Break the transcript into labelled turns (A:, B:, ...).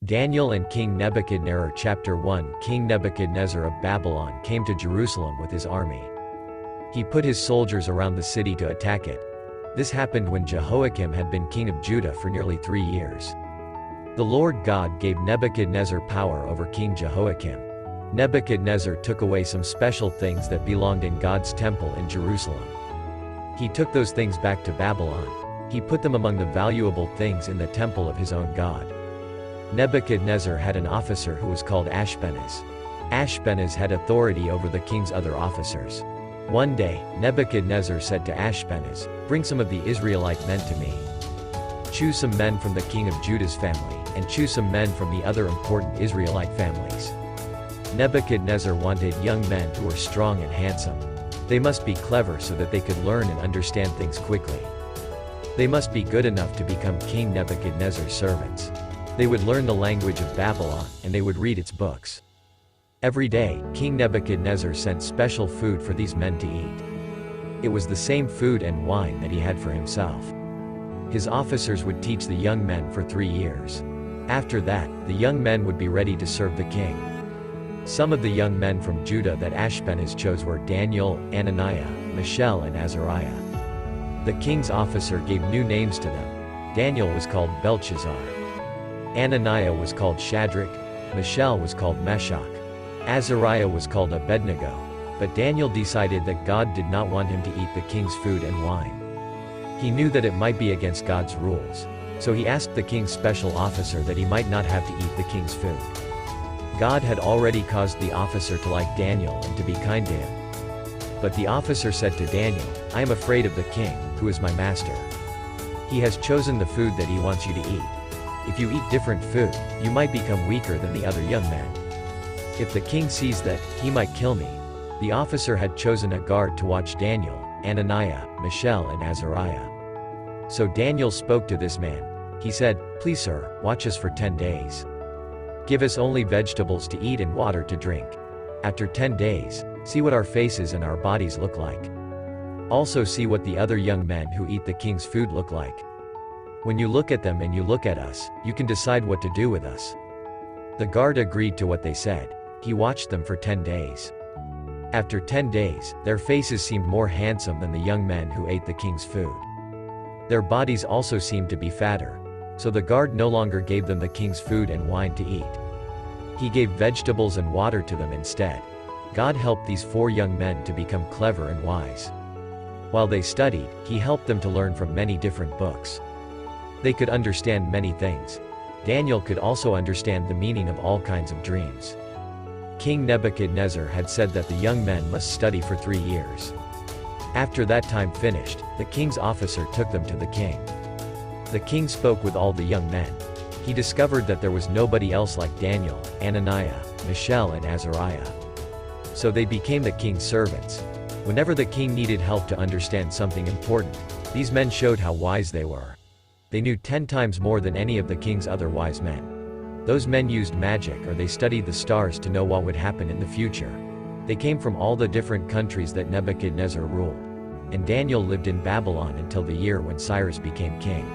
A: Daniel and King Nebuchadnezzar Chapter 1 King Nebuchadnezzar of Babylon came to Jerusalem with his army. He put his soldiers around the city to attack it. This happened when Jehoiakim had been king of Judah for nearly 3 years. The Lord God gave Nebuchadnezzar power over King Jehoiakim. Nebuchadnezzar took away some special things that belonged in God's temple in Jerusalem. He took those things back to Babylon. He put them among the valuable things in the temple of his own God. Nebuchadnezzar had an officer who was called Ashpenaz. Ashpenaz had authority over the king's other officers. One day, Nebuchadnezzar said to Ashpenaz, "Bring some of the Israelite men to me. Choose some men from the king of Judah's family, and choose some men from the other important Israelite families." Nebuchadnezzar wanted young men who were strong and handsome. They must be clever so that they could learn and understand things quickly. They must be good enough to become King Nebuchadnezzar's servants. They would learn the language of Babylon, and they would read its books. Every day, King Nebuchadnezzar sent special food for these men to eat. It was the same food and wine that he had for himself. His officers would teach the young men for 3 years. After that, the young men would be ready to serve the king. Some of the young men from Judah that Ashpenaz chose were Daniel, Ananiah, Mishael and Azariah. The king's officer gave new names to them. Daniel was called Belshazzar. Ananiah was called Shadrach, Mishael was called Meshach. Azariah was called Abednego. But Daniel decided that God did not want him to eat the king's food and wine. He knew that it might be against God's rules. So he asked the king's special officer that he might not have to eat the king's food. God had already caused the officer to like Daniel and to be kind to him. But the officer said to Daniel, "I am afraid of the king, who is my master. He has chosen the food that he wants you to eat. If you eat different food, you might become weaker than the other young men. If the king sees that, he might kill me." The officer had chosen a guard to watch Daniel, Ananiah, Mishael and Azariah. So Daniel spoke to this man. He said, "Please sir, watch us for 10 days. Give us only vegetables to eat and water to drink. After 10 days, see what our faces and our bodies look like. Also see what the other young men who eat the king's food look like. When you look at them and you look at us, you can decide what to do with us." The guard agreed to what they said. He watched them for 10 days. After 10 days, their faces seemed more handsome than the young men who ate the king's food. Their bodies also seemed to be fatter. So the guard no longer gave them the king's food and wine to eat. He gave vegetables and water to them instead. God helped these 4 young men to become clever and wise. While they studied, he helped them to learn from many different books. They could understand many things. Daniel could also understand the meaning of all kinds of dreams. King Nebuchadnezzar had said that the young men must study for 3 years. After that time finished, the king's officer took them to the king. The king spoke with all the young men. He discovered that there was nobody else like Daniel, Ananiah, Mishael and Azariah. So they became the king's servants. Whenever the king needed help to understand something important, these men showed how wise they were. They knew 10 times more than any of the king's other wise men. Those men used magic or they studied the stars to know what would happen in the future. They came from all the different countries that Nebuchadnezzar ruled. And Daniel lived in Babylon until the year when Cyrus became king.